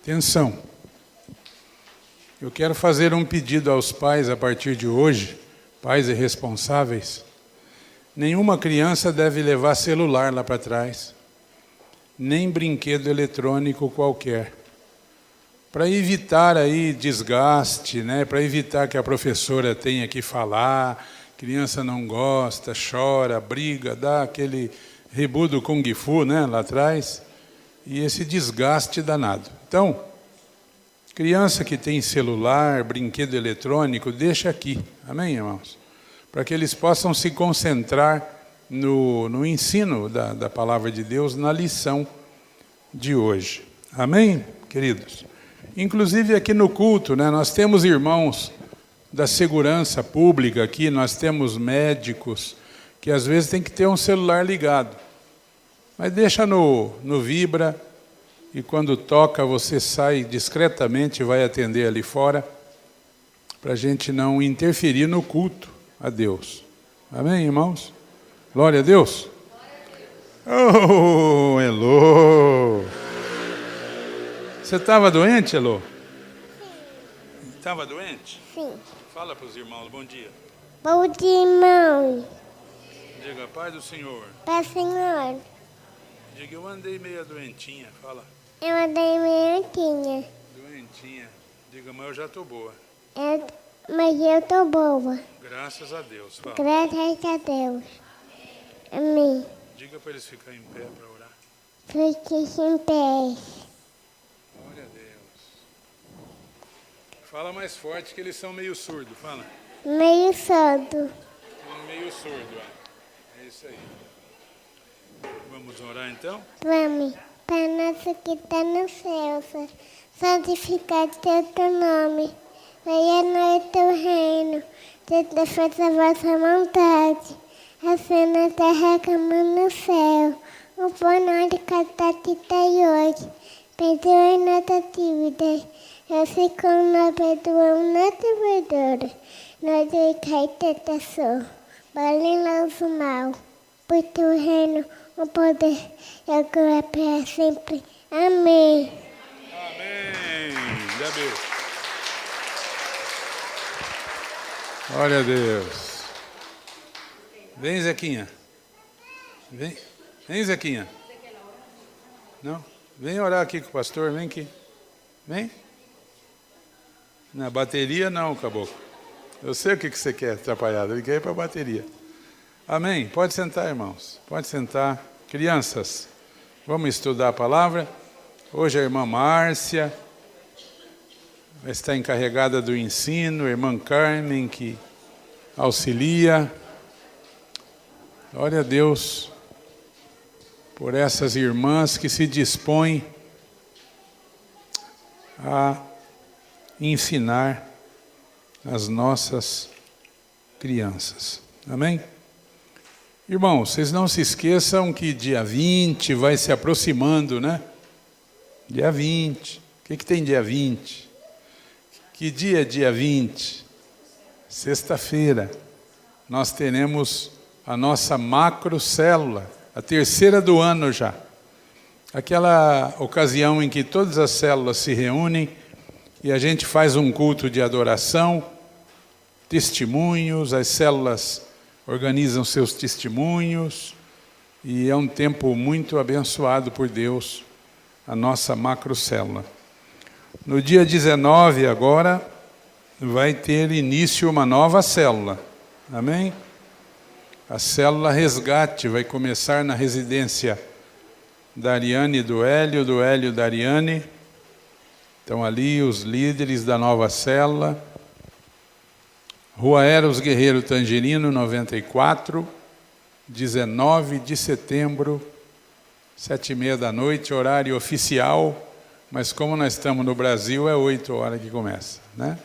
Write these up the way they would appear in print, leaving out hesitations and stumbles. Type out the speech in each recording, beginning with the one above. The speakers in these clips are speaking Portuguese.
Atenção. Eu quero fazer um pedido aos pais a partir de hoje, pais e responsáveis. Nenhuma criança deve levar celular lá para trás, nem brinquedo eletrônico qualquer. Para evitar aí desgaste, né? Para evitar que a professora tenha que falar, criança não gosta, chora, briga, dá aquele rebu do Kung Fu, né? Lá atrás, e esse desgaste danado. Então, criança que tem celular, brinquedo eletrônico, deixa aqui, amém, irmãos? Para que eles possam se concentrar no ensino da palavra de Deus, na lição de hoje. Amém, queridos? Inclusive aqui no culto, né, nós temos irmãos da segurança pública aqui, nós temos médicos, que às vezes tem que ter um celular ligado. Mas deixa no vibra, e quando toca você sai discretamente e vai atender ali fora, para a gente não interferir no culto a Deus. Amém, irmãos? Glória a Deus. Oh, Elô! Você estava doente, Elô? Sim. Estava doente? Sim. Fala para os irmãos, bom dia. Bom dia, irmão. Diga, Pai do Senhor. Pai, Senhor. Diga, eu andei meio doentinha, fala. Eu andei meio Doentinha. Diga, mas eu já estou boa. Mas eu tô boa. Graças a Deus, fala. Graças a Deus. Amém. Diga para eles ficarem em pé para orar. Fique em pé. Glória a Deus. Fala mais forte que eles são meio surdos, fala. Meio sordo. Meio surdo, ó. É isso aí. Vamos orar então? Vamos. Pai nosso que está no céu, santificado seja o teu nome. Venha a nós o teu reino. Seja feita a vossa vontade. Assim na terra como no céu. O pão nosso de cada dia hoje. Perdoe nossas dívidas. Assim como nós perdoamos nossos devedores. Nós não caímos em tentação. Valeu-nos o mal. Por teu reino, o poder e a glória para sempre. Amém. Amém. Deus. Glória a Deus. Vem, Zequinha. Vem, Zequinha. Não? Vem orar aqui com o pastor, vem aqui. Vem. Na bateria não, caboclo. Eu sei o que você quer, atrapalhado. Ele quer ir para a bateria. Amém? Pode sentar, irmãos. Pode sentar. Crianças, vamos estudar a palavra. Hoje a irmã Márcia vai estar encarregada do ensino, a irmã Carmen que auxilia. Glória a Deus por essas irmãs que se dispõem a ensinar as nossas crianças. Amém? Irmãos, vocês não se esqueçam que dia 20 vai se aproximando, né? Dia 20. O que tem dia 20? Que dia é dia 20? Sexta-feira. Nós teremos a nossa macrocélula, a terceira do ano já. Aquela ocasião em que todas as células se reúnem e a gente faz um culto de adoração, testemunhos, as células organizam seus testemunhos e é um tempo muito abençoado por Deus, a nossa macrocélula. No dia 19 agora, vai ter início uma nova célula, amém? A célula Resgate vai começar na residência da Ariane e do Hélio da Ariane. Estão ali os líderes da nova célula. Rua Eros Guerreiro Tangerino, 94, 19 de setembro, 7h30 da noite, horário oficial, mas como nós estamos no Brasil, é 8 horas que começa, né?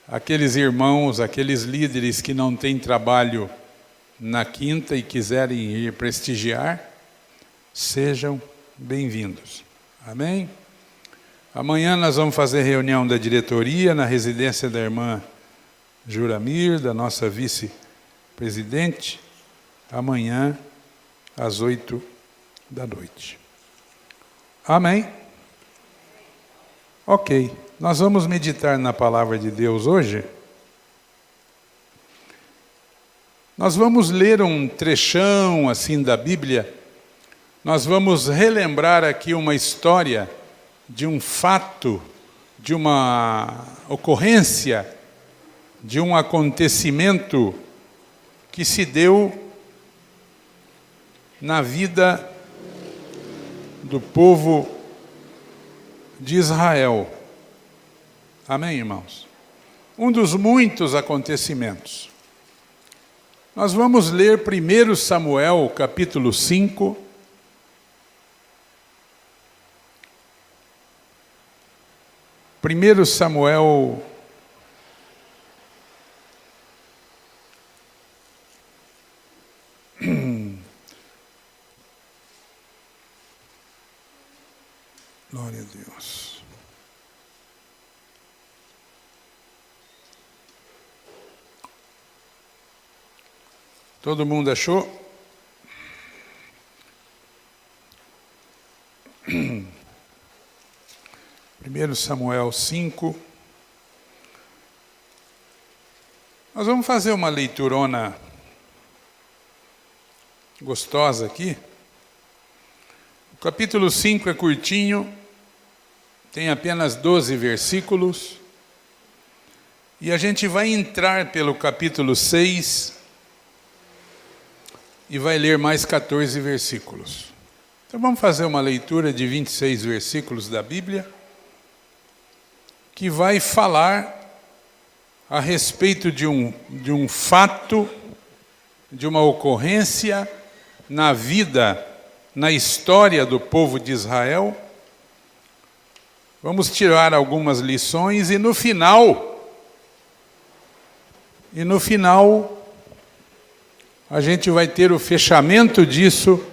Aqueles irmãos, aqueles líderes que não têm trabalho na quinta e quiserem ir prestigiar, sejam bem-vindos. Amém? Amanhã nós vamos fazer reunião da diretoria na residência da irmã Juramir, da nossa vice-presidente, amanhã às 8 da noite. Amém? Ok, nós vamos meditar na palavra de Deus hoje. Nós vamos ler um trechão assim da Bíblia. Nós vamos relembrar aqui uma história de um fato, de uma ocorrência, de um acontecimento que se deu na vida do povo de Israel. Amém, irmãos? Um dos muitos acontecimentos. Nós vamos ler 1 Samuel, capítulo 5. Primeiro Samuel, glória a Deus. Todo mundo achou? Primeiro Samuel 5. Nós vamos fazer uma leiturona gostosa aqui. O capítulo 5 é curtinho, tem apenas 12 versículos. E a gente vai entrar pelo capítulo 6 e vai ler mais 14 versículos. Então vamos fazer uma leitura de 26 versículos da Bíblia, que vai falar a respeito de um fato, de uma ocorrência na vida, na história do povo de Israel. Vamos tirar algumas lições e no final a gente vai ter o fechamento disso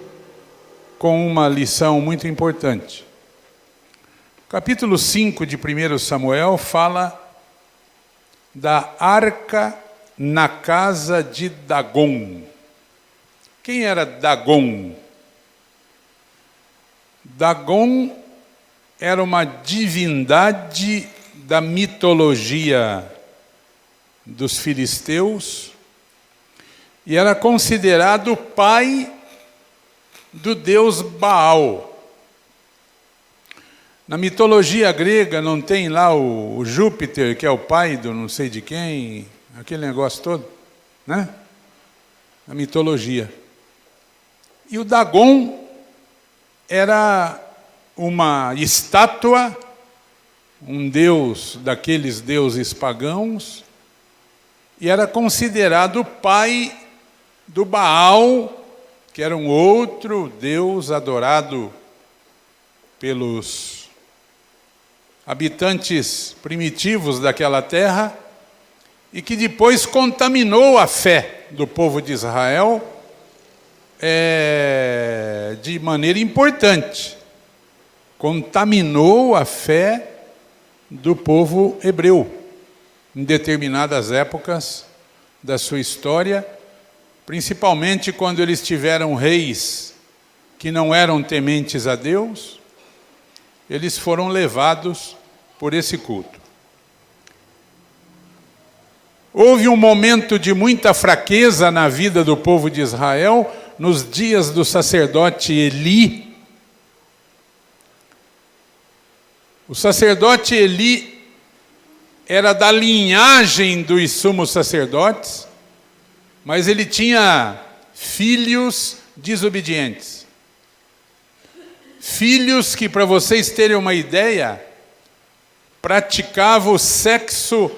com uma lição muito importante. Capítulo 5 de 1 Samuel fala da arca na casa de Dagon. Quem era Dagon? Dagon era uma divindade da mitologia dos filisteus e era considerado o pai do deus Baal. Na mitologia grega não tem lá o Júpiter, que é o pai do não sei de quem, aquele negócio todo, né? Na mitologia. E o Dagon era uma estátua, um deus daqueles deuses pagãos, e era considerado o pai do Baal, que era um outro deus adorado pelos habitantes primitivos daquela terra e que depois contaminou a fé do povo de Israel de maneira importante. Contaminou a fé do povo hebreu em determinadas épocas da sua história, principalmente quando eles tiveram reis que não eram tementes a Deus. Eles foram levados por esse culto. Houve um momento de muita fraqueza na vida do povo de Israel, nos dias do sacerdote Eli. O sacerdote Eli era da linhagem dos sumos sacerdotes, mas ele tinha filhos desobedientes. Filhos que, para vocês terem uma ideia, praticavam o sexo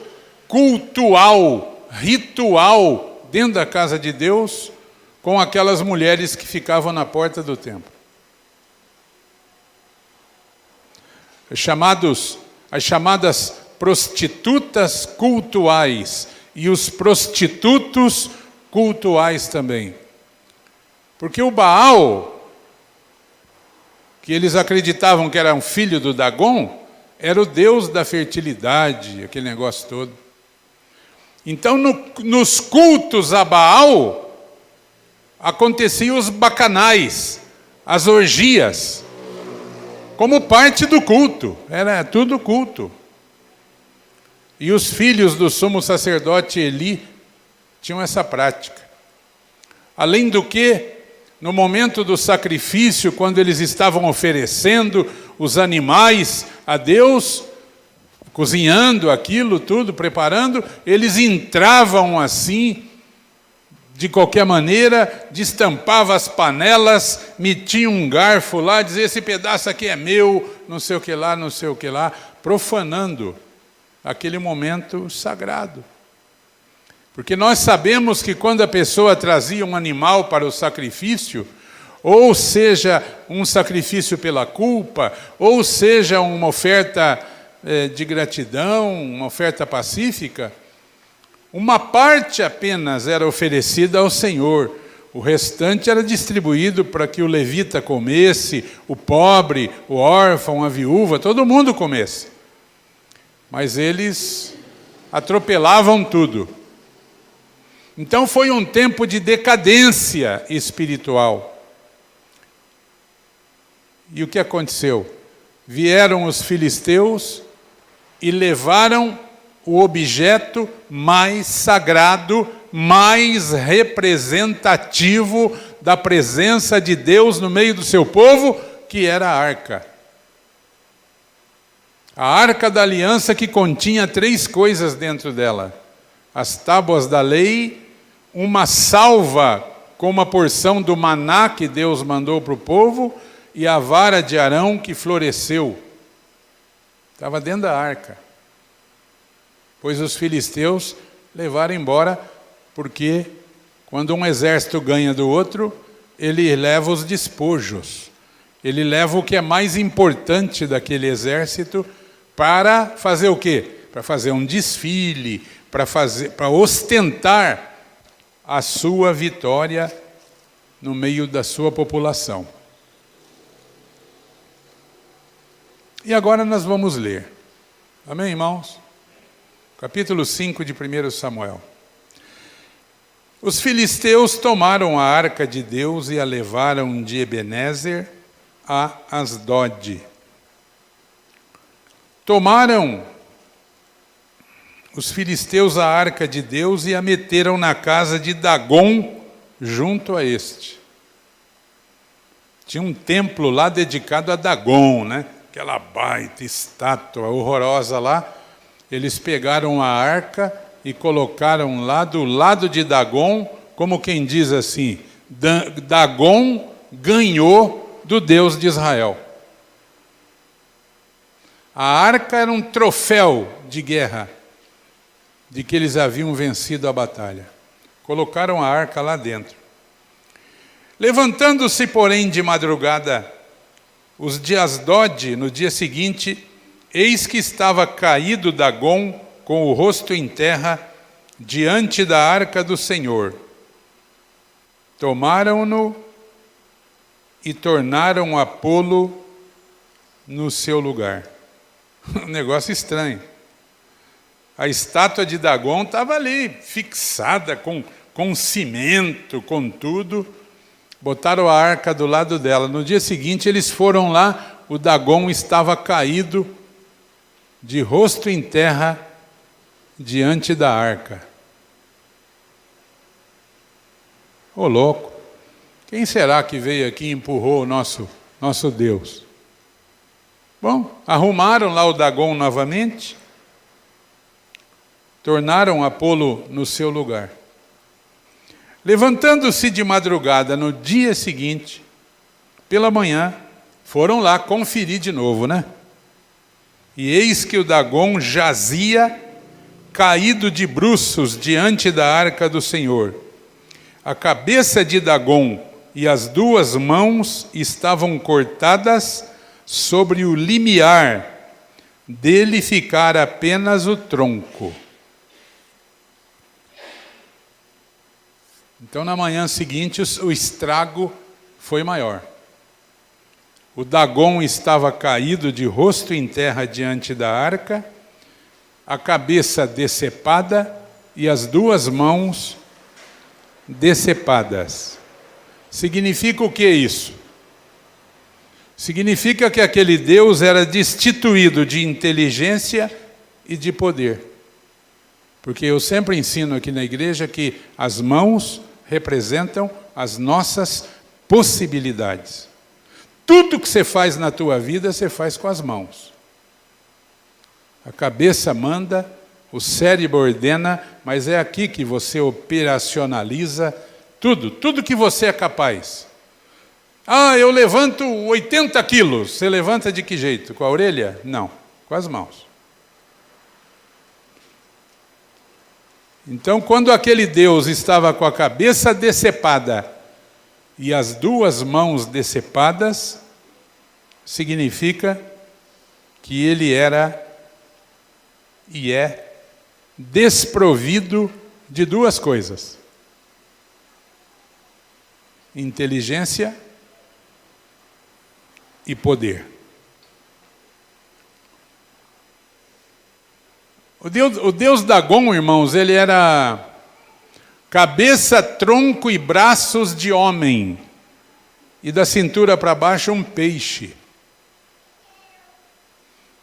cultual, ritual, dentro da casa de Deus, com aquelas mulheres que ficavam na porta do templo. As chamadas prostitutas cultuais e os prostitutos cultuais também. Porque o Baal, que eles acreditavam que era um filho do Dagon, era o deus da fertilidade, aquele negócio todo. Então, nos cultos a Baal, aconteciam os bacanais, as orgias, como parte do culto, era tudo culto. E os filhos do sumo sacerdote Eli tinham essa prática. Além do que, no momento do sacrifício, quando eles estavam oferecendo os animais a Deus, cozinhando aquilo tudo, preparando, eles entravam assim, de qualquer maneira, destampavam as panelas, metiam um garfo lá, diziam, esse pedaço aqui é meu, não sei o que lá, não sei o que lá, profanando aquele momento sagrado. Porque nós sabemos que quando a pessoa trazia um animal para o sacrifício, ou seja, um sacrifício pela culpa, ou seja, uma oferta de gratidão, uma oferta pacífica, uma parte apenas era oferecida ao Senhor, o restante era distribuído para que o levita comesse, o pobre, o órfão, a viúva, todo mundo comesse. Mas eles atropelavam tudo. Então foi um tempo de decadência espiritual. E o que aconteceu? Vieram os filisteus e levaram o objeto mais sagrado, mais representativo da presença de Deus no meio do seu povo, que era a arca. A arca da aliança, que continha 3 coisas dentro dela: as tábuas da lei, uma salva com uma porção do maná que Deus mandou para o povo, e a vara de Arão que floresceu. Estava dentro da arca. Pois os filisteus levaram embora, porque quando um exército ganha do outro, ele leva os despojos. Ele leva o que é mais importante daquele exército para fazer o quê? Para fazer um desfile, para ostentar a sua vitória no meio da sua população. E agora nós vamos ler. Amém, irmãos? Capítulo 5 de 1 Samuel. Os filisteus tomaram a arca de Deus e a levaram de Ebenezer a Asdod. Tomaram os filisteus a arca de Deus e a meteram na casa de Dagom, junto a este. Tinha um templo lá dedicado a Dagom, né? Aquela baita estátua horrorosa lá. Eles pegaram a arca e colocaram lá do lado de Dagom, como quem diz assim, Dagom ganhou do Deus de Israel. A arca era um troféu de guerra, de que eles haviam vencido a batalha. Colocaram a arca lá dentro. Levantando-se, porém, de madrugada, os de Asdod, no dia seguinte, eis que estava caído Dagom, com o rosto em terra, diante da arca do Senhor. Tomaram-no e tornaram a pô-lo no seu lugar. Um negócio estranho. A estátua de Dagom estava ali, fixada com cimento, com tudo. Botaram a arca do lado dela. No dia seguinte, eles foram lá, o Dagom estava caído, de rosto em terra, diante da arca. Ô louco, quem será que veio aqui e empurrou o nosso Deus? Bom, arrumaram lá o Dagom novamente, tornaram a pô-lo no seu lugar. Levantando-se de madrugada no dia seguinte, pela manhã, foram lá conferir de novo, né? E eis que o Dagom jazia, caído de bruços diante da arca do Senhor. A cabeça de Dagom e as 2 mãos estavam cortadas sobre o limiar, dele ficara apenas o tronco. Então, na manhã seguinte, o estrago foi maior. O Dagom estava caído de rosto em terra diante da arca, a cabeça decepada e as 2 mãos decepadas. Significa o que isso? Significa que aquele Deus era destituído de inteligência e de poder. Porque eu sempre ensino aqui na igreja que as mãos representam as nossas possibilidades. Tudo que você faz na tua vida, você faz com as mãos. A cabeça manda, o cérebro ordena, mas é aqui que você operacionaliza tudo que você é capaz. Eu levanto 80 quilos. Você levanta de que jeito? Com a orelha? Não, com as mãos. Então, quando aquele Deus estava com a cabeça decepada e as duas mãos decepadas, significa que ele era e é desprovido de duas coisas: inteligência e poder. O Deus Dagom, irmãos, ele era cabeça, tronco e braços de homem, e da cintura para baixo um peixe.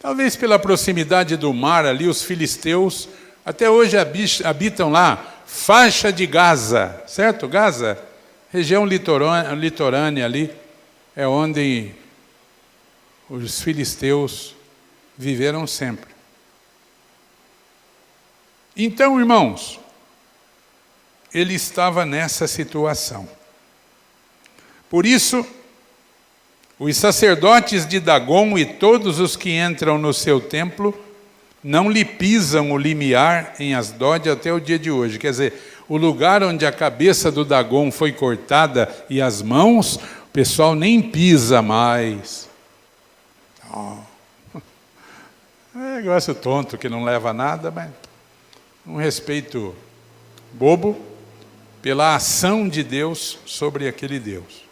Talvez pela proximidade do mar ali, os filisteus até hoje habitam lá, faixa de Gaza, certo? Gaza, região litorânea ali, é onde os filisteus viveram sempre. Então, irmãos, ele estava nessa situação. Por isso, os sacerdotes de Dagom e todos os que entram no seu templo não lhe pisam o limiar em Asdod até o dia de hoje. Quer dizer, o lugar onde a cabeça do Dagom foi cortada e as mãos, o pessoal nem pisa mais. É negócio tonto que não leva a nada, mas um respeito bobo pela ação de Deus sobre aquele Deus.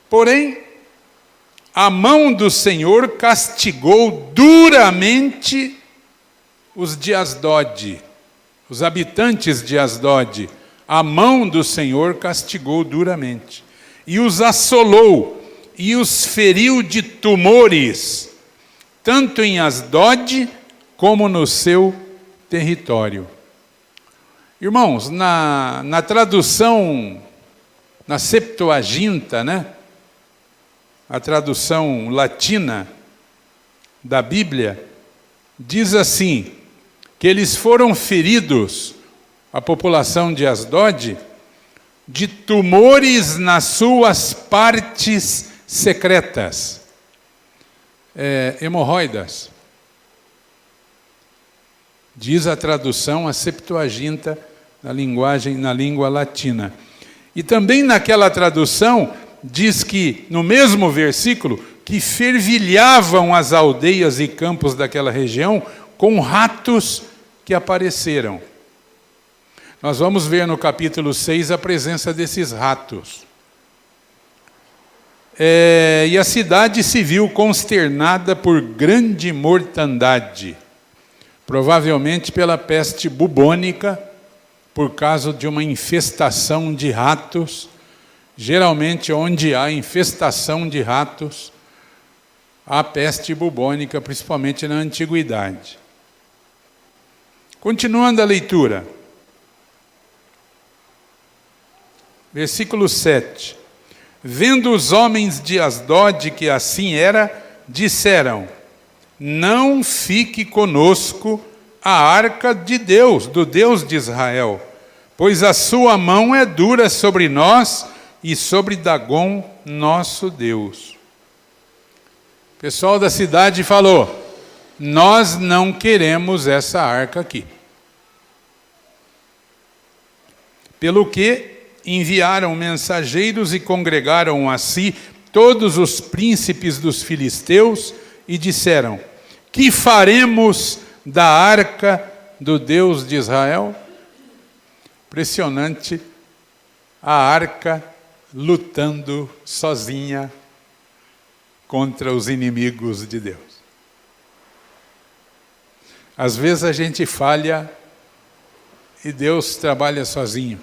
Porém, a mão do Senhor castigou duramente os de Asdod, os habitantes de Asdod. A mão do Senhor castigou duramente, e os assolou, e os feriu de tumores, tanto em Asdod como no seu território. Irmãos, na tradução, na Septuaginta, né? A tradução latina da Bíblia, diz assim, que eles foram feridos, a população de Asdod, de tumores nas suas partes secretas, hemorroidas. Diz a tradução, a Septuaginta, na língua latina. E também naquela tradução, diz que, no mesmo versículo, que fervilhavam as aldeias e campos daquela região com ratos que apareceram. Nós vamos ver no capítulo 6 a presença desses ratos. E a cidade se viu consternada por grande mortandade, provavelmente pela peste bubônica, por causa de uma infestação de ratos. Geralmente, onde há infestação de ratos, há peste bubônica, principalmente na antiguidade. Continuando a leitura. Versículo 7. Vendo os homens de Asdod que assim era, disseram: não fique conosco a arca de Deus, do Deus de Israel, pois a sua mão é dura sobre nós e sobre Dagom, nosso Deus. O pessoal da cidade falou: nós não queremos essa arca aqui. Pelo que enviaram mensageiros e congregaram a si todos os príncipes dos filisteus e disseram: que faremos da arca do Deus de Israel? Impressionante, a arca lutando sozinha contra os inimigos de Deus. Às vezes a gente falha e Deus trabalha sozinho.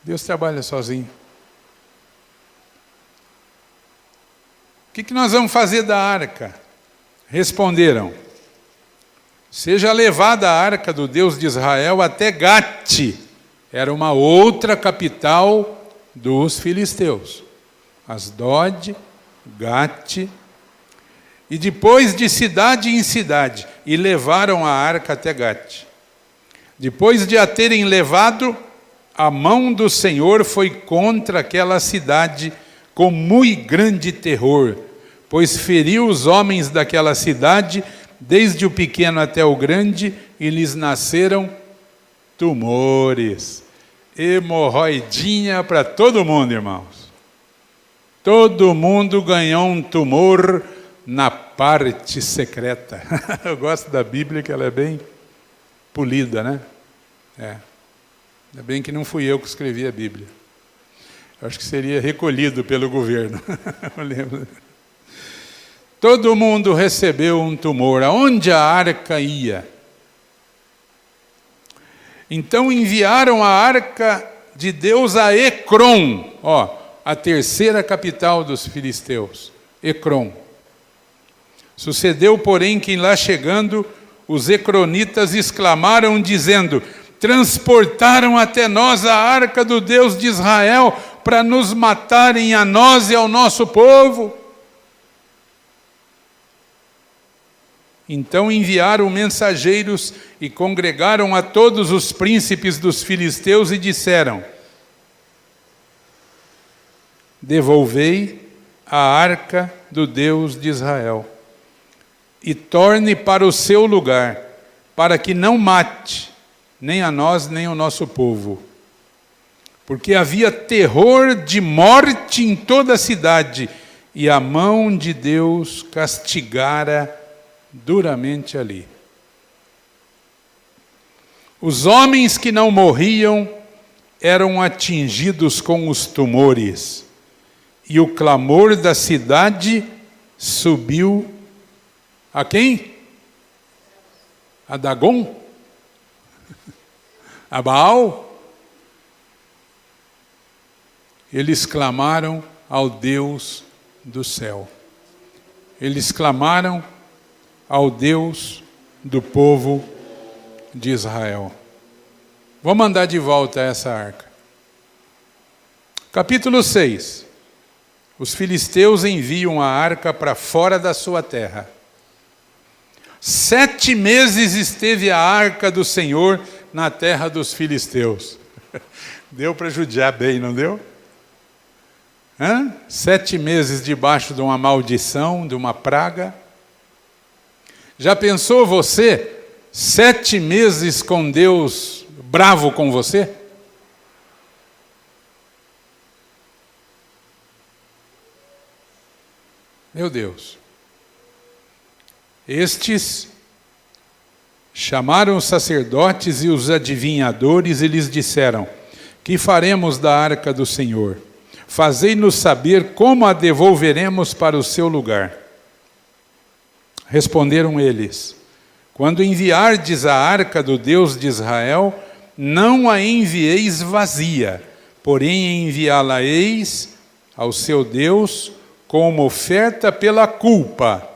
Deus trabalha sozinho. O que nós vamos fazer da arca? Responderam: seja levada a arca do Deus de Israel até Gate. Era uma outra capital dos filisteus. Asdod, Gate, e depois de cidade em cidade, e levaram a arca até Gate. Depois de a terem levado, a mão do Senhor foi contra aquela cidade com muito grande terror, pois feriu os homens daquela cidade, desde o pequeno até o grande, e lhes nasceram tumores. Hemorroidinha para todo mundo, irmãos. Todo mundo ganhou um tumor na parte secreta. Eu gosto da Bíblia, que ela é bem polida, né? Ainda bem que não fui eu que escrevi a Bíblia. Eu acho que seria recolhido pelo governo. Eu lembro. Todo mundo recebeu um tumor. Aonde a arca ia? Então enviaram a arca de Deus a Ecrom, a terceira capital dos filisteus, Ecrom. Sucedeu, porém, que lá chegando, os ecronitas exclamaram, dizendo: transportaram até nós a arca do Deus de Israel para nos matarem a nós e ao nosso povo. Então enviaram mensageiros e congregaram a todos os príncipes dos filisteus e disseram: devolvei a arca do Deus de Israel e torne para o seu lugar, para que não mate nem a nós nem o nosso povo. Porque havia terror de morte em toda a cidade, e a mão de Deus castigara duramente ali. Os homens que não morriam eram atingidos com os tumores, e o clamor da cidade subiu a quem? A Dagon? A Baal? Eles clamaram ao Deus do céu. Eles clamaram ao Deus do povo de Israel. Vou mandar de volta essa arca. Capítulo 6. Os filisteus enviam a arca para fora da sua terra. 7 meses esteve a arca do Senhor na terra dos filisteus. Deu para judiar bem, não deu? 7 meses debaixo de uma maldição, de uma praga. Já pensou você 7 meses com Deus bravo com você? Meu Deus. Estes chamaram os sacerdotes e os adivinhadores e lhes disseram: que faremos da arca do Senhor? Fazei-nos saber como a devolveremos para o seu lugar. Responderam eles: quando enviardes a arca do Deus de Israel, não a envieis vazia, porém enviá-la-eis ao seu Deus como oferta pela culpa.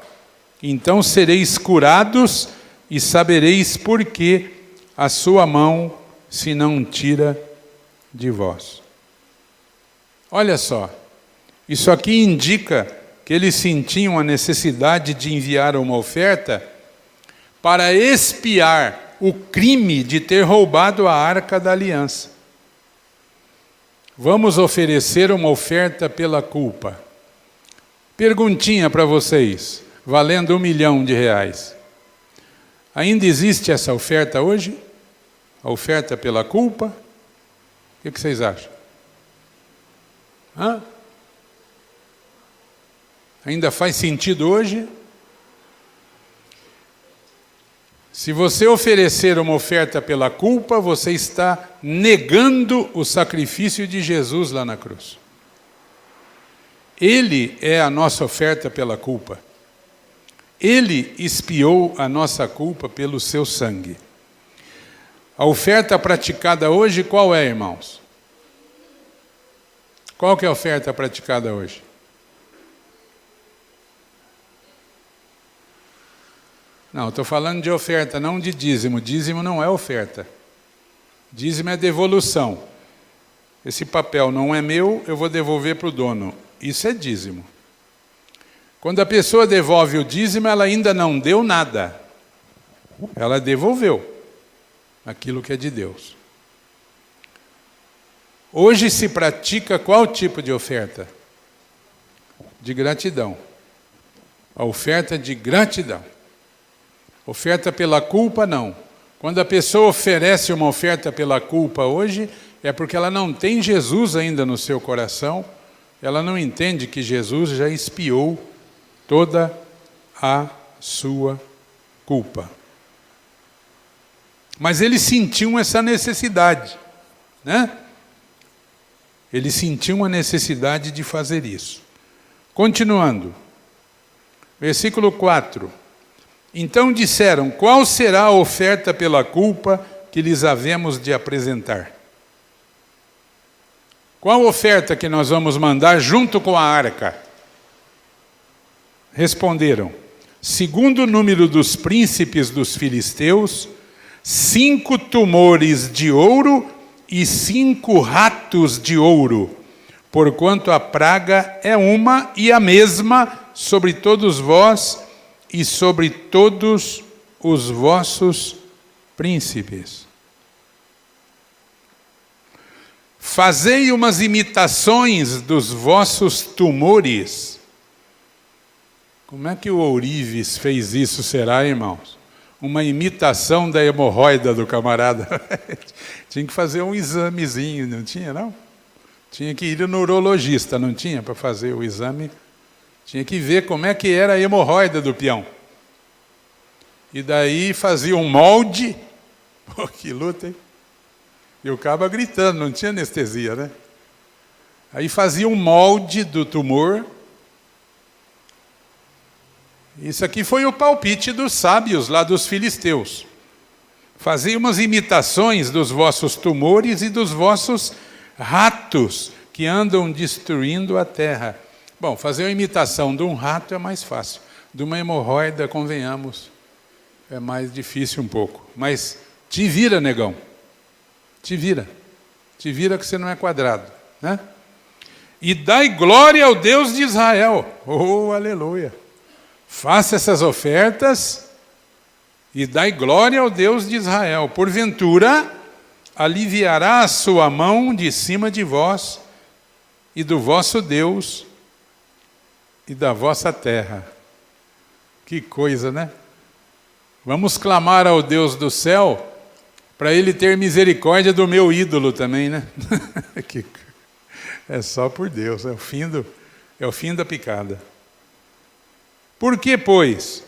Então sereis curados e sabereis por que a sua mão se não tira de vós. Olha só, isso aqui indica que eles sentiam a necessidade de enviar uma oferta para expiar o crime de ter roubado a arca da aliança. Vamos oferecer uma oferta pela culpa. Perguntinha para vocês, valendo R$1 milhão. Ainda existe essa oferta hoje? A oferta pela culpa? O que vocês acham? Ainda faz sentido hoje? Se você oferecer uma oferta pela culpa, você está negando o sacrifício de Jesus lá na cruz. Ele é a nossa oferta pela culpa. Ele expiou a nossa culpa pelo seu sangue. A oferta praticada hoje, qual é, irmãos? Qual que é a oferta praticada hoje? Não, estou falando de oferta, não de dízimo. Dízimo não é oferta. Dízimo é devolução. Esse papel não é meu, eu vou devolver para o dono. Isso é dízimo. Quando a pessoa devolve o dízimo, ela ainda não deu nada. Ela devolveu aquilo que é de Deus. Hoje se pratica qual tipo de oferta? De gratidão. A oferta de gratidão. Oferta pela culpa, não. Quando a pessoa oferece uma oferta pela culpa hoje, é porque ela não tem Jesus ainda no seu coração, ela não entende que Jesus já expiou toda a sua culpa. Mas eles sentiam essa necessidade, né? Eles sentiam a necessidade de fazer isso. Continuando. Versículo 4. Então disseram, qual será a oferta pela culpa que lhes havemos de apresentar? Qual oferta que nós vamos mandar junto com a arca? Responderam, segundo o número dos príncipes dos filisteus, 5 tumores de ouro e 5 ratos de ouro, porquanto a praga é uma e a mesma sobre todos vós e sobre todos os vossos príncipes. Fazei umas imitações dos vossos tumores. Como é que o ourives fez isso, será, irmãos? Uma imitação da hemorroida do camarada. Tinha que fazer um examezinho, não tinha, não? Tinha que ir no urologista, não tinha, para fazer o exame. Tinha que ver como é que era a hemorroida do peão. E daí fazia um molde. Pô, que luta, hein? E o cabo gritando, não tinha anestesia, né? Aí fazia um molde do tumor. Isso aqui foi o palpite dos sábios lá dos filisteus. Fazia umas imitações dos vossos tumores e dos vossos ratos que andam destruindo a terra. Bom, fazer uma imitação de um rato é mais fácil. De uma hemorroida, convenhamos, é mais difícil um pouco. Mas te vira, negão. Te vira. Te vira que você não é quadrado, né? E dai glória ao Deus de Israel. Oh, aleluia. Faça essas ofertas e dai glória ao Deus de Israel. Porventura, aliviará a sua mão de cima de vós e do vosso Deus e da vossa terra. Que coisa, né? Vamos clamar ao Deus do céu para Ele ter misericórdia do meu ídolo também, né? É só por Deus, é o fim da picada. Por que, pois?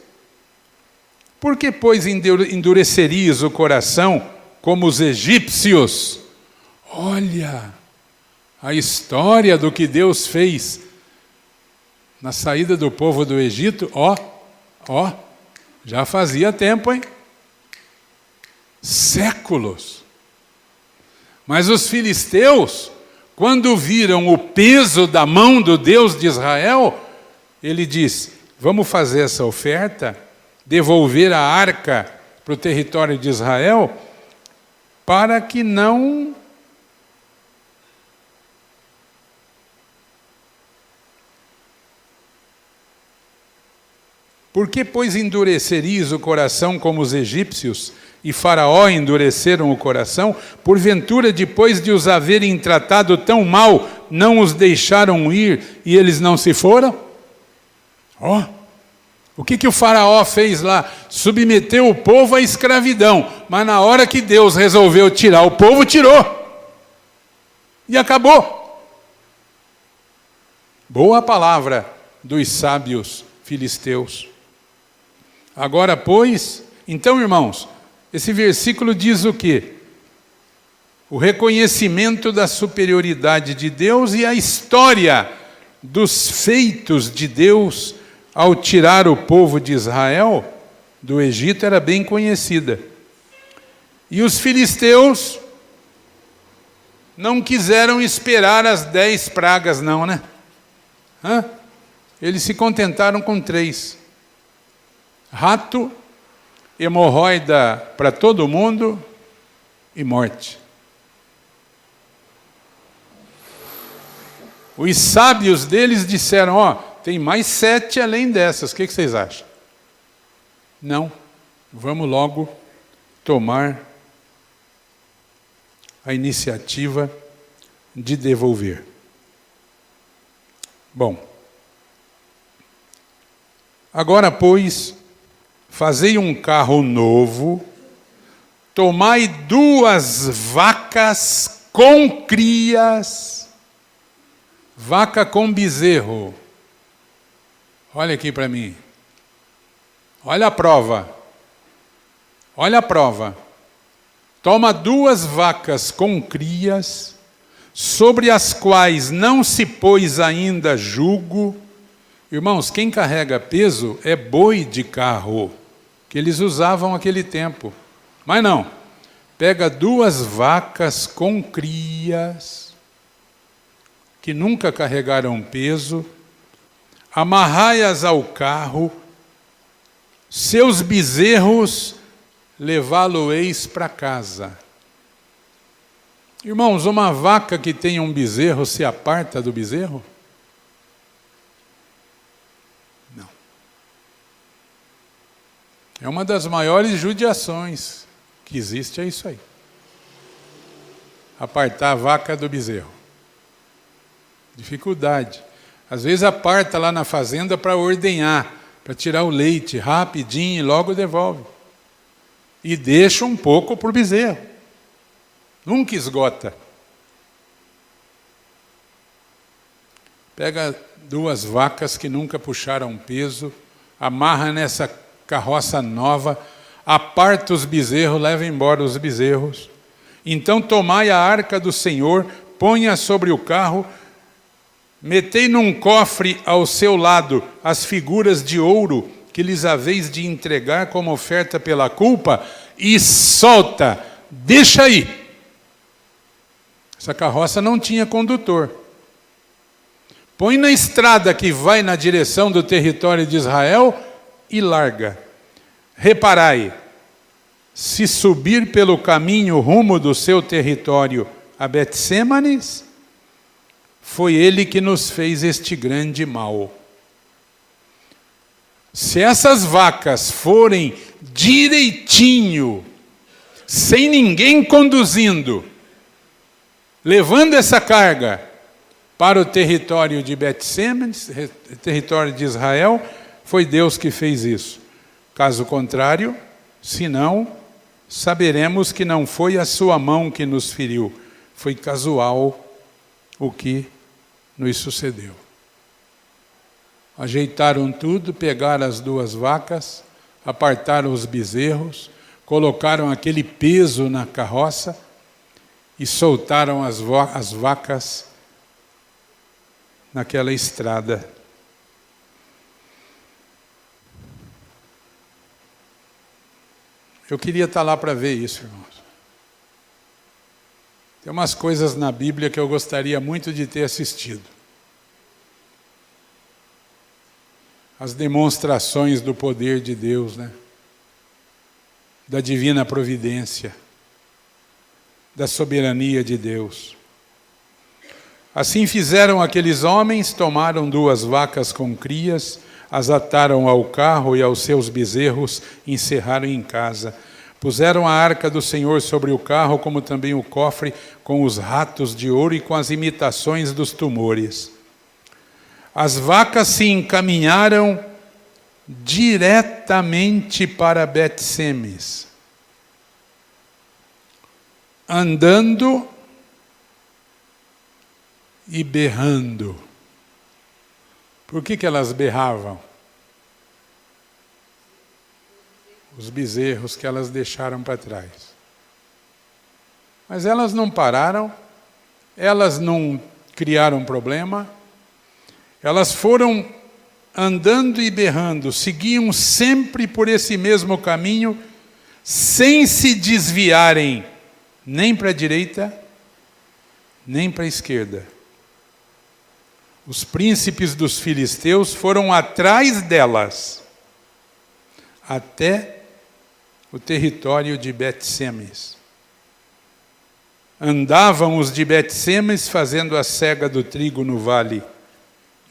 Por que, pois, endureceríeis o coração como os egípcios? Olha a história do que Deus fez na saída do povo do Egito. Já fazia tempo, hein? Séculos. Mas os filisteus, quando viram o peso da mão do Deus de Israel, ele diz, vamos fazer essa oferta, devolver a arca para o território de Israel, para que não... Por que, pois, endureceríeis o coração como os egípcios, e Faraó endureceram o coração? Porventura, depois de os haverem tratado tão mal, não os deixaram ir, e eles não se foram? O que o Faraó fez lá? Submeteu o povo à escravidão, mas na hora que Deus resolveu tirar o povo, tirou. E acabou. Boa palavra dos sábios filisteus. Agora, pois, então, irmãos, esse versículo diz o quê? O reconhecimento da superioridade de Deus e a história dos feitos de Deus ao tirar o povo de Israel do Egito era bem conhecida. E os filisteus não quiseram esperar as 10 pragas, não, né? Eles se contentaram com 3. Rato, hemorroida para todo mundo e morte. Os sábios deles disseram, ó, tem mais 7 além dessas, o que vocês acham? Não, vamos logo tomar a iniciativa de devolver. Bom, agora, pois, fazei um carro novo, tomai 2 vacas com crias, vaca com bezerro. Olha aqui para mim. Olha a prova. Olha a prova. Toma 2 vacas com crias, sobre as quais não se pôs ainda jugo. Irmãos, quem carrega peso é boi de carro, que eles usavam naquele tempo. Mas não. Pega 2 vacas com crias, que nunca carregaram peso, amarrai-as ao carro, seus bezerros levá-lo-eis para casa. Irmãos, uma vaca que tem um bezerro se aparta do bezerro? Não. É uma das maiores judiações que existe, é isso aí. Apartar a vaca do bezerro. Dificuldade. Às vezes aparta lá na fazenda para ordenhar, para tirar o leite rapidinho e logo devolve. E deixa um pouco para o bezerro. Nunca esgota. Pega 2 vacas que nunca puxaram peso, amarra nessa carroça nova, aparta os bezerros, leva embora os bezerros. Então tomai a arca do Senhor, ponha sobre o carro, metei num cofre ao seu lado as figuras de ouro que lhes haveis de entregar como oferta pela culpa, e solta, deixa aí. Essa carroça não tinha condutor. Põe na estrada que vai na direção do território de Israel e larga. Reparai, se subir pelo caminho rumo do seu território a Betsêmanes, foi ele que nos fez este grande mal. Se essas vacas forem direitinho, sem ninguém conduzindo, levando essa carga para o território de Betsêmanes, território de Israel, foi Deus que fez isso. Caso contrário, se não, saberemos que não foi a sua mão que nos feriu, foi casual o que nos sucedeu. Ajeitaram tudo, pegaram as 2 vacas, apartaram os bezerros, colocaram aquele peso na carroça e soltaram as vacas naquela estrada. Eu queria estar lá para ver isso, irmãos. Tem umas coisas na Bíblia que eu gostaria muito de ter assistido. As demonstrações do poder de Deus, né? Da divina providência, da soberania de Deus. Assim fizeram aqueles homens, tomaram 2 vacas com crias, as ataram ao carro e aos seus bezerros, encerraram em casa. Puseram a arca do Senhor sobre o carro, como também o cofre com os ratos de ouro e com as imitações dos tumores. As vacas se encaminharam diretamente para Betsemes, andando e berrando. Por que elas berravam? Os bezerros que elas deixaram para trás. Mas elas não pararam, elas não criaram problema, elas foram andando e berrando, seguiam sempre por esse mesmo caminho, sem se desviarem nem para a direita, nem para a esquerda. Os príncipes dos filisteus foram atrás delas, até o território de Bet-Semes. Andavam os de Bet-Semes fazendo a cega do trigo no vale,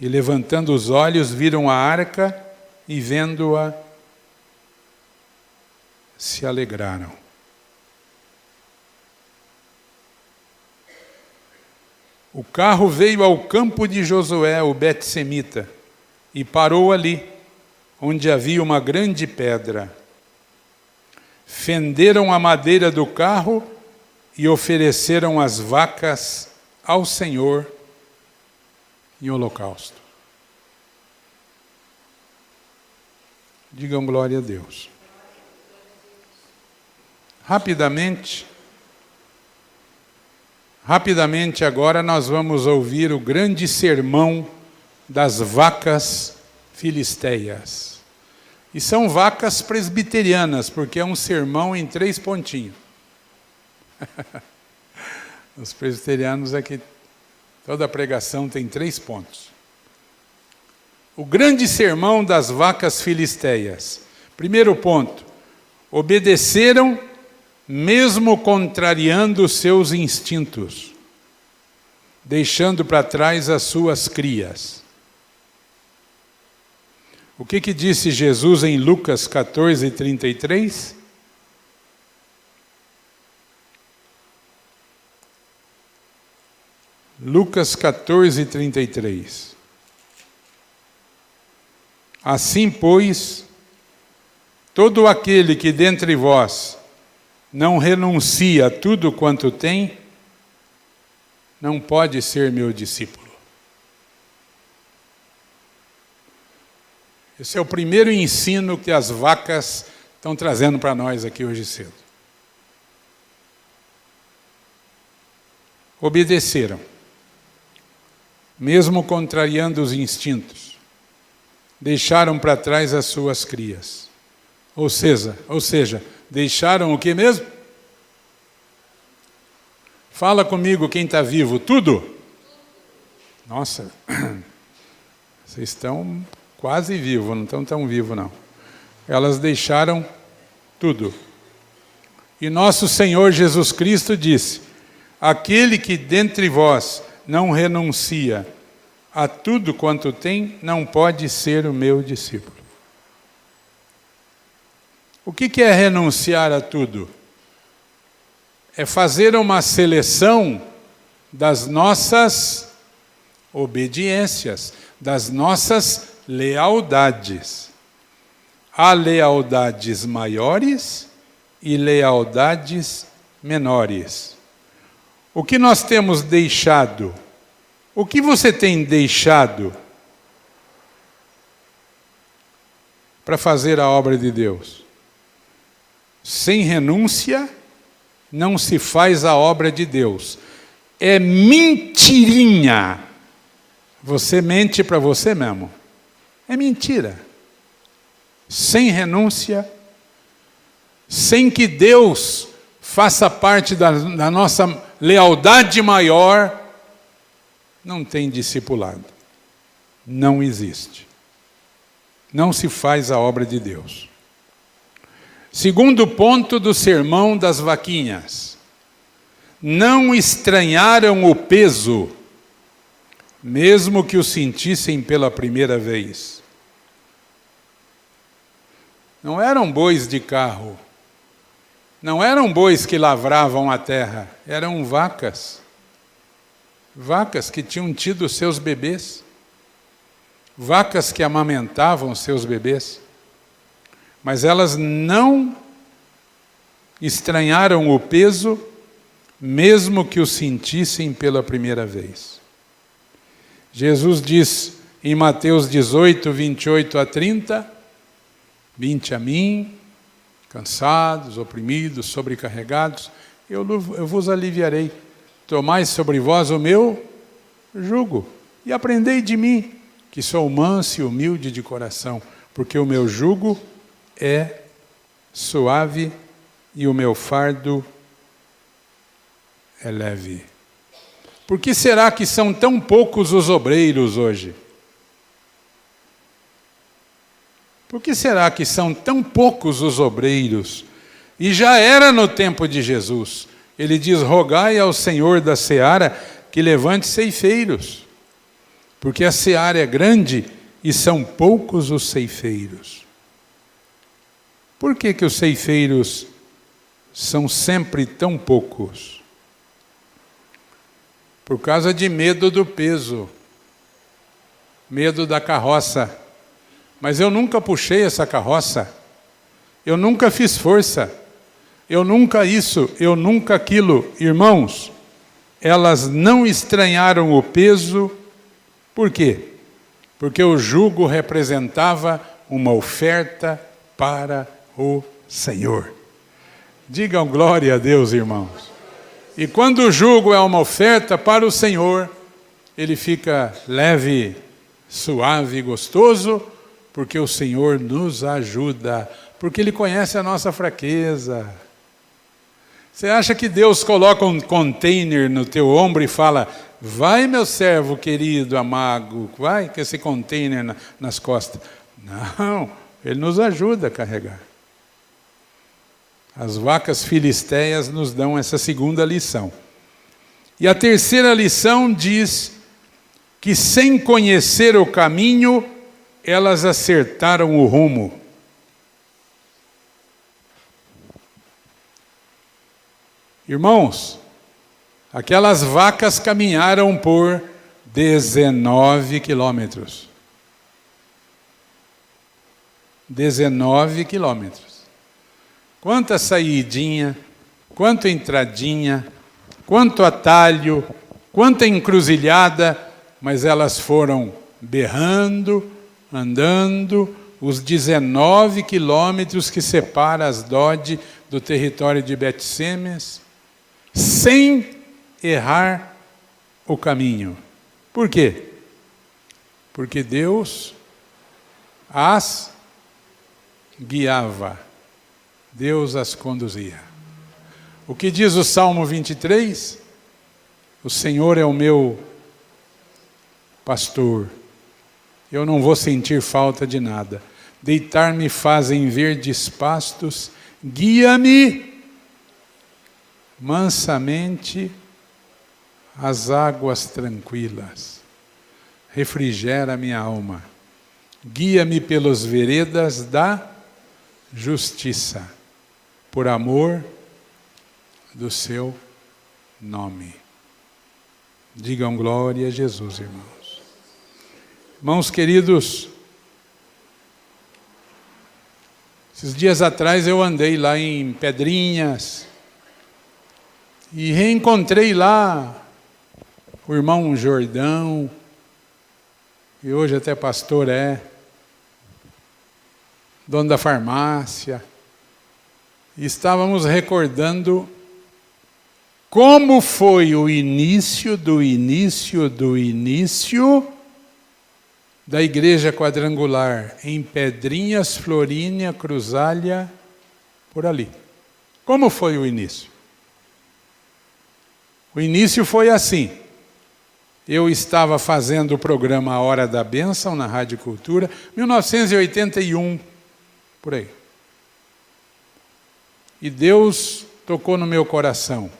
e levantando os olhos viram a arca e vendo-a se alegraram. O carro veio ao campo de Josué, o Bet-Semita, e parou ali, onde havia uma grande pedra. Fenderam a madeira do carro e ofereceram as vacas ao Senhor em holocausto. Digam glória a Deus. Rapidamente agora nós vamos ouvir o grande sermão das vacas filisteias. E são vacas presbiterianas, porque é um sermão em 3 pontinhos. Os presbiterianos é que toda pregação tem 3 pontos. O grande sermão das vacas filisteias. Primeiro ponto: obedeceram mesmo contrariando os seus instintos, deixando para trás as suas crias. O que disse Jesus em Lucas 14:33? Lucas 14:33. Assim, pois, todo aquele que dentre vós não renuncia a tudo quanto tem, não pode ser meu discípulo. Esse é o primeiro ensino que as vacas estão trazendo para nós aqui hoje cedo. Obedeceram, mesmo contrariando os instintos, deixaram para trás as suas crias. Ou seja, deixaram o que mesmo? Fala comigo quem está vivo, tudo? Nossa, vocês estão quase vivos, não estão tão vivos não. Elas deixaram tudo. E nosso Senhor Jesus Cristo disse: aquele que dentre vós não renuncia a tudo quanto tem, não pode ser o meu discípulo. O que é renunciar a tudo? É fazer uma seleção das nossas obediências, das nossas lealdades. Há lealdades maiores e lealdades menores. O que nós temos deixado? O que você tem deixado para fazer a obra de Deus? Sem renúncia, não se faz a obra de Deus. É mentirinha. Você mente para você mesmo. É mentira. Sem renúncia, sem que Deus faça parte da nossa lealdade maior, não tem discipulado. Não existe. Não se faz a obra de Deus. Segundo ponto do sermão das vaquinhas: não estranharam o peso, mesmo que o sentissem pela primeira vez. Não eram bois de carro, não eram bois que lavravam a terra, eram vacas. Vacas que tinham tido seus bebês, vacas que amamentavam seus bebês. Mas elas não estranharam o peso, mesmo que o sentissem pela primeira vez. Jesus diz em Mateus 18, 28 a 30, vinde a mim, cansados, oprimidos, sobrecarregados, eu vos aliviarei. Tomai sobre vós o meu jugo e aprendei de mim, que sou manso e humilde de coração, porque o meu jugo é suave e o meu fardo é leve. Por que será que são tão poucos os obreiros hoje? Por que será que são tão poucos os obreiros E já era no tempo de Jesus. Ele diz: rogai ao Senhor da seara que levante ceifeiros, porque a seara é grande e são poucos os ceifeiros. Por que que os ceifeiros são sempre tão poucos? Por causa de medo do peso, medo da carroça. Mas eu nunca puxei essa carroça, eu nunca fiz força, eu nunca isso, eu nunca aquilo. Irmãos, elas não estranharam o peso. Por quê? Porque o jugo representava uma oferta para o Senhor. Digam glória a Deus, irmãos. E quando o jugo é uma oferta para o Senhor, ele fica leve, suave e gostoso, porque o Senhor nos ajuda, porque Ele conhece a nossa fraqueza. Você acha que Deus coloca um container no teu ombro e fala: vai, meu servo querido, amado, vai, com esse container nas costas? Não, Ele nos ajuda a carregar. As vacas filisteias nos dão essa segunda lição. E a terceira lição diz que, sem conhecer o caminho, elas acertaram o rumo. Irmãos, aquelas vacas caminharam por 19 quilômetros. 19 quilômetros. Quanta saidinha, quanta entradinha, quanto atalho, quanta encruzilhada, mas elas foram berrando, andando, os 19 quilômetros que separam Asdod do território de Bet-Semes, sem errar o caminho. Por quê? Porque Deus as guiava, Deus as conduzia. O que diz o Salmo 23? O Senhor é o meu pastor, eu não vou sentir falta de nada. Deitar-me faz em verdes pastos, guia-me mansamente às águas tranquilas, refrigera a minha alma, guia-me pelas veredas da justiça, por amor do seu nome. Digam glória a Jesus, irmãos. Irmãos queridos, esses dias atrás eu andei lá em Pedrinhas e reencontrei lá o irmão Jordão, que hoje até pastor dono da farmácia, e estávamos recordando como foi o início da Igreja Quadrangular em Pedrinhas, Florínia, Cruzália, por ali. Como foi o início? O início foi assim. Eu estava fazendo o programa A Hora da Bênção na Rádio Cultura, 1981, por aí. E Deus tocou no meu coração.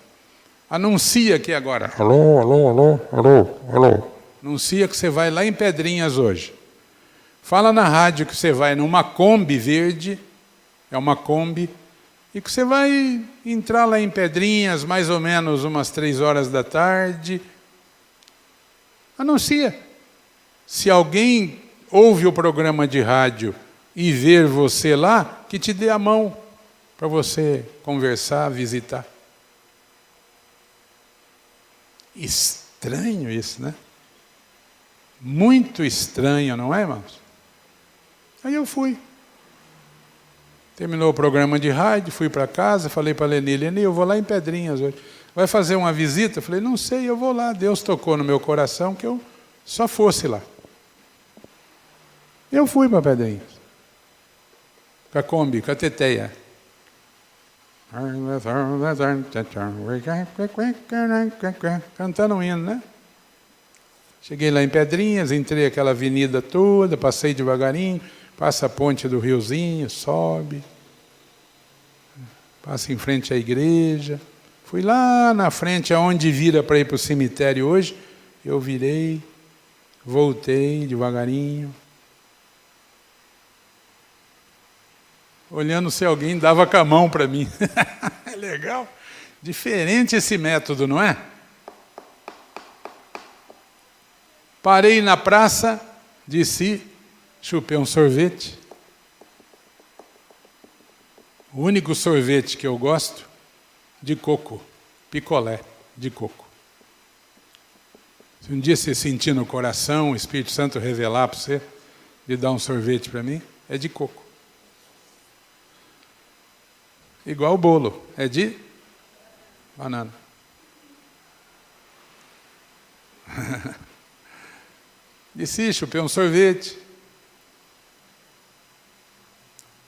Anuncia aqui agora. Alô, alô, alô, alô, alô. Anuncia que você vai lá em Pedrinhas hoje. Fala na rádio que você vai numa Kombi verde, é uma Kombi, e que você vai entrar lá em Pedrinhas mais ou menos umas 3 horas da tarde. Anuncia. Se alguém ouve o programa de rádio e ver você lá, que te dê a mão para você conversar, visitar. Estranho isso, né? Muito estranho, não é, irmãos? Aí eu fui. Terminou o programa de rádio, fui para casa, falei para a Leni, eu vou lá em Pedrinhas hoje. Vai fazer uma visita? Eu falei, não sei, eu vou lá. Deus tocou no meu coração que eu só fosse lá. Eu fui para Pedrinhas. Com a Kombi, com a teteia. Cantando um hino, né? Cheguei lá em Pedrinhas, entrei aquela avenida toda, passei devagarinho, passa a ponte do riozinho, sobe. Passa em frente à igreja. Fui lá na frente, aonde vira para ir para o cemitério hoje. Eu virei, voltei devagarinho. Olhando se alguém dava com a mão para mim. É legal. Diferente esse método, não é? Parei na praça, desci, chupei um sorvete. O único sorvete que eu gosto, de coco, picolé de coco. Se um dia você sentir no coração, o Espírito Santo revelar para você, de dar um sorvete para mim, é de coco. Igual o bolo, é de banana. Desci, chupei um sorvete.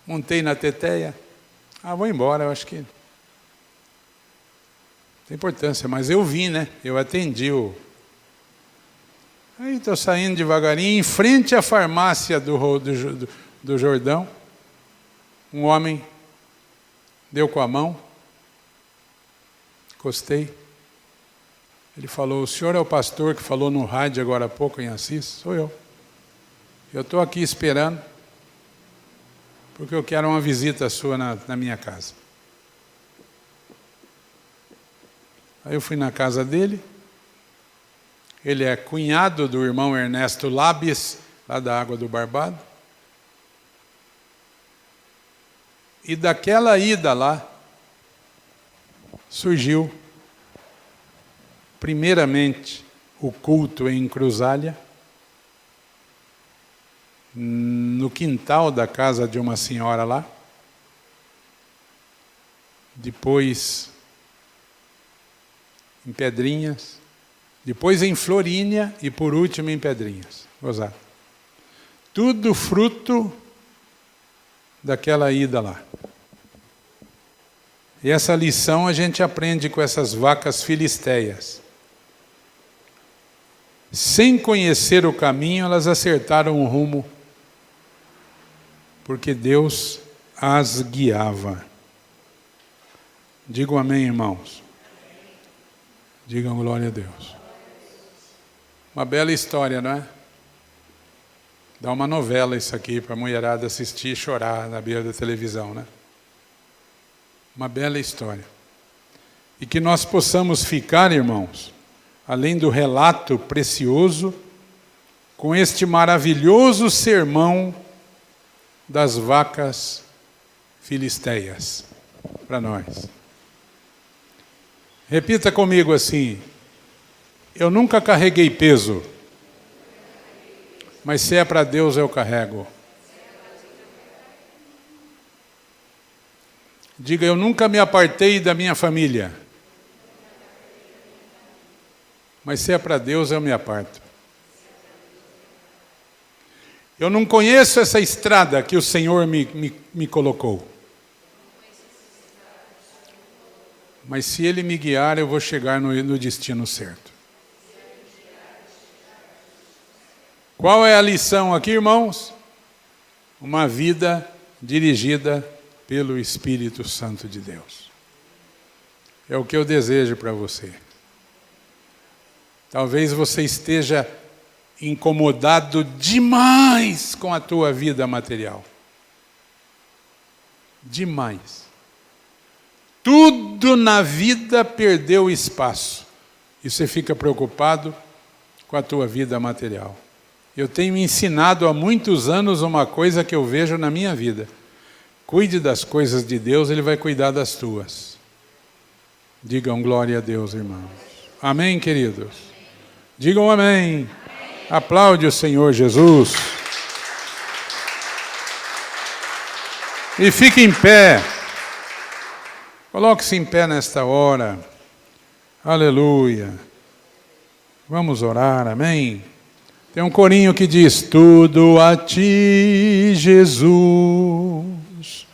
Montei na teteia. Vou embora, eu acho que... Tem importância, mas eu vim, né? Eu atendi o... Aí estou saindo devagarinho, em frente à farmácia do Jordão. Um homem deu com a mão. Encostei. Ele falou, o senhor é o pastor que falou no rádio agora há pouco em Assis? Sou eu. Eu estou aqui esperando, porque eu quero uma visita sua na minha casa. Aí eu fui na casa dele. Ele é cunhado do irmão Ernesto Labes, lá da Água do Barbado. E daquela ida lá, surgiu, primeiramente, o culto em Cruzália, no quintal da casa de uma senhora lá. Depois, em Pedrinhas. Depois em Florínia e por último em Pedrinhas. Gozado. Tudo fruto daquela ida lá. E essa lição a gente aprende com essas vacas filisteias. Sem conhecer o caminho, elas acertaram o rumo, porque Deus as guiava. Digam amém, irmãos. Digam glória a Deus. Uma bela história, não é? Dá uma novela isso aqui para a mulherada assistir e chorar na beira da televisão, né? Uma bela história. E que nós possamos ficar, irmãos, além do relato precioso, com este maravilhoso sermão das vacas filisteias para nós. Repita comigo assim: eu nunca carreguei peso, mas se é para Deus eu carrego. Diga, eu nunca me apartei da minha família, mas se é para Deus eu me aparto. Eu não conheço essa estrada que o Senhor me colocou, mas se Ele me guiar eu vou chegar no destino certo. Qual é a lição aqui, irmãos? Uma vida dirigida pelo Espírito Santo de Deus. É o que eu desejo para você. Talvez você esteja incomodado demais com a tua vida material. Demais. Tudo na vida perdeu espaço. E você fica preocupado com a tua vida material. Eu tenho ensinado há muitos anos uma coisa que eu vejo na minha vida. Cuide das coisas de Deus, Ele vai cuidar das tuas. Digam glória a Deus, irmãos. Amém, queridos? Digam amém. Aplaude o Senhor Jesus. E fique em pé. Coloque-se em pé nesta hora. Aleluia. Vamos orar, amém? Tem um corinho que diz: tudo a ti, Jesus,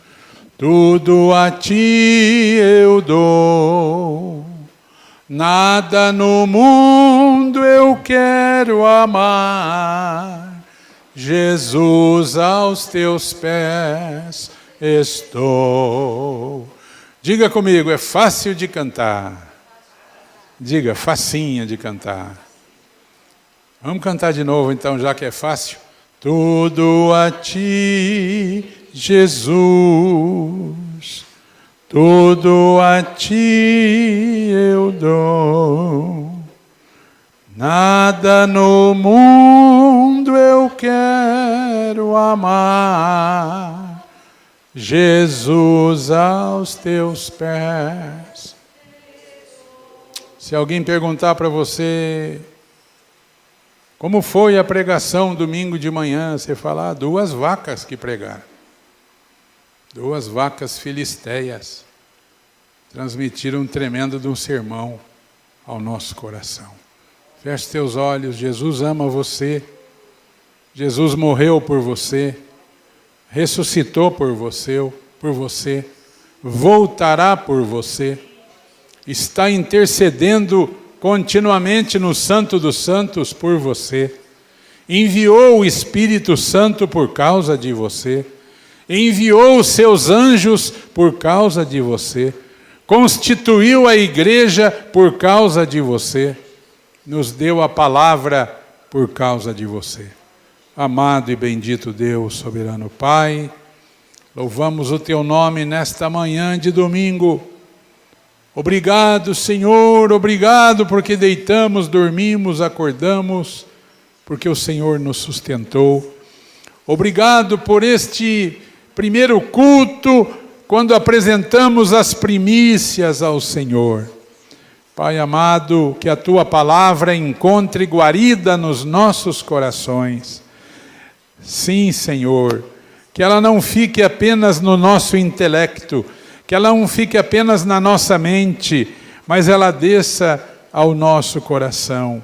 tudo a ti eu dou. Nada no mundo eu quero amar, Jesus, aos teus pés estou. Diga comigo, é fácil de cantar. Diga, facinha de cantar. Vamos cantar de novo então, já que é fácil. Tudo a ti, Jesus, tudo a ti eu dou. Nada no mundo eu quero amar, Jesus aos teus pés. Se alguém perguntar para você, como foi a pregação domingo de manhã, você fala, 2 vacas que pregaram. 2 vacas filisteias transmitiram um tremendo de um sermão ao nosso coração. Feche teus olhos, Jesus ama você, Jesus morreu por você, ressuscitou por você, voltará por você, está intercedendo continuamente no Santo dos Santos por você, enviou o Espírito Santo por causa de você, enviou os seus anjos por causa de você, constituiu a igreja por causa de você, nos deu a palavra por causa de você. Amado e bendito Deus, soberano Pai, louvamos o Teu nome nesta manhã de domingo. Obrigado, Senhor, obrigado porque deitamos, dormimos, acordamos, porque o Senhor nos sustentou. Obrigado por este primeiro culto, quando apresentamos as primícias ao Senhor. Pai amado, que a Tua palavra encontre guarida nos nossos corações. Sim, Senhor, que ela não fique apenas no nosso intelecto, que ela não fique apenas na nossa mente, mas ela desça ao nosso coração.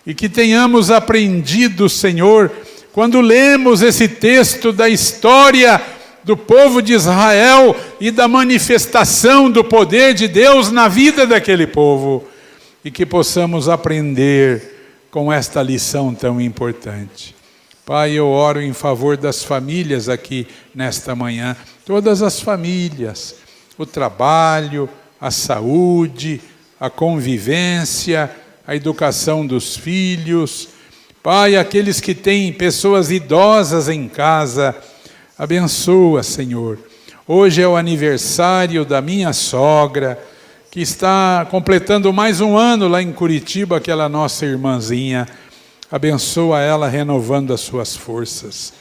E que tenhamos aprendido, Senhor, quando lemos esse texto da história do povo de Israel e da manifestação do poder de Deus na vida daquele povo, e que possamos aprender com esta lição tão importante. Pai, eu oro em favor das famílias aqui nesta manhã, todas as famílias, o trabalho, a saúde, a convivência, a educação dos filhos. Pai, aqueles que têm pessoas idosas em casa, abençoa, Senhor. Hoje é o aniversário da minha sogra, que está completando mais um ano lá em Curitiba, aquela nossa irmãzinha. Abençoa ela, renovando as suas forças.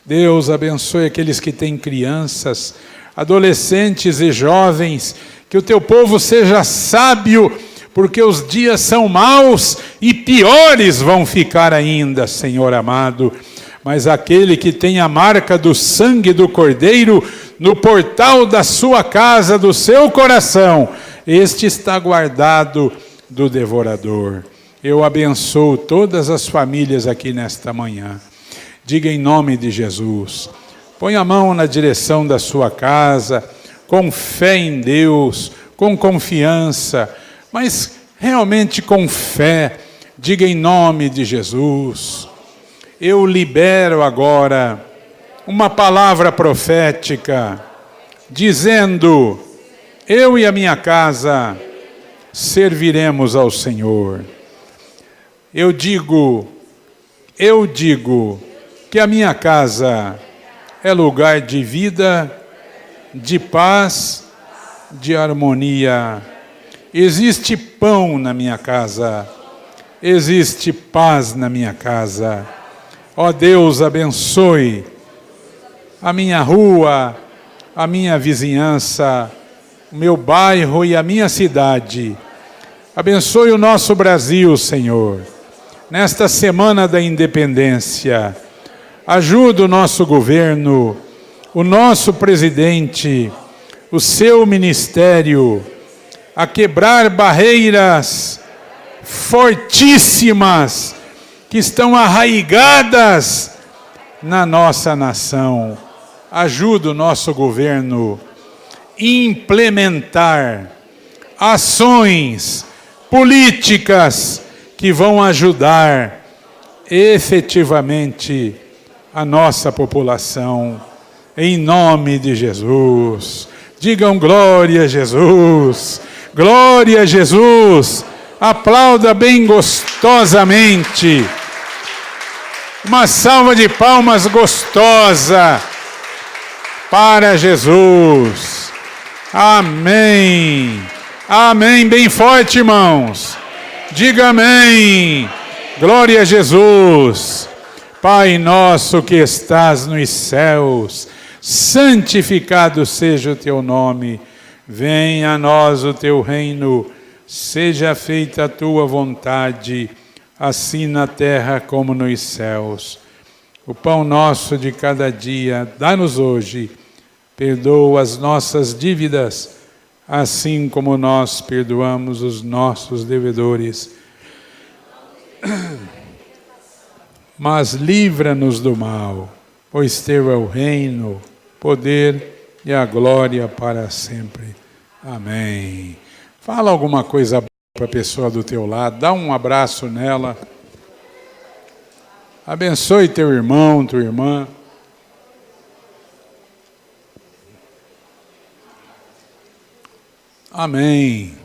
Deus, abençoe aqueles que têm crianças, adolescentes e jovens, que o Teu povo seja sábio, porque os dias são maus e piores vão ficar ainda, Senhor amado. Mas aquele que tem a marca do sangue do Cordeiro no portal da sua casa, do seu coração, este está guardado do devorador. Eu abençoo todas as famílias aqui nesta manhã. Diga em nome de Jesus. Põe a mão na direção da sua casa, com fé em Deus, com confiança, mas realmente com fé. Diga em nome de Jesus. Eu libero agora uma palavra profética, dizendo, eu e a minha casa serviremos ao Senhor. Eu digo que a minha casa é lugar de vida, de paz, de harmonia. Existe pão na minha casa, existe paz na minha casa. Ó Deus, abençoe a minha rua, a minha vizinhança, o meu bairro e a minha cidade. Abençoe o nosso Brasil, Senhor, nesta semana da independência. Ajuda o nosso governo, o nosso presidente, o seu ministério, a quebrar barreiras fortíssimas que estão arraigadas na nossa nação. Ajuda o nosso governo a implementar ações políticas que vão ajudar efetivamente a nossa população. Em nome de Jesus. Digam glória a Jesus. Glória a Jesus. Aplauda bem gostosamente. Uma salva de palmas gostosa para Jesus. Amém. Amém. Bem forte, irmãos. Diga amém. Glória a Jesus. Pai nosso que estás nos céus, santificado seja o teu nome. Venha a nós o teu reino. Seja feita a tua vontade, assim na terra como nos céus. O pão nosso de cada dia, dá-nos hoje. Perdoa as nossas dívidas, assim como nós perdoamos os nossos devedores. Mas livra-nos do mal, pois teu é o reino, poder e a glória para sempre. Amém. Fala alguma coisa para a pessoa do teu lado, dá um abraço nela. Abençoe teu irmão, tua irmã. Amém.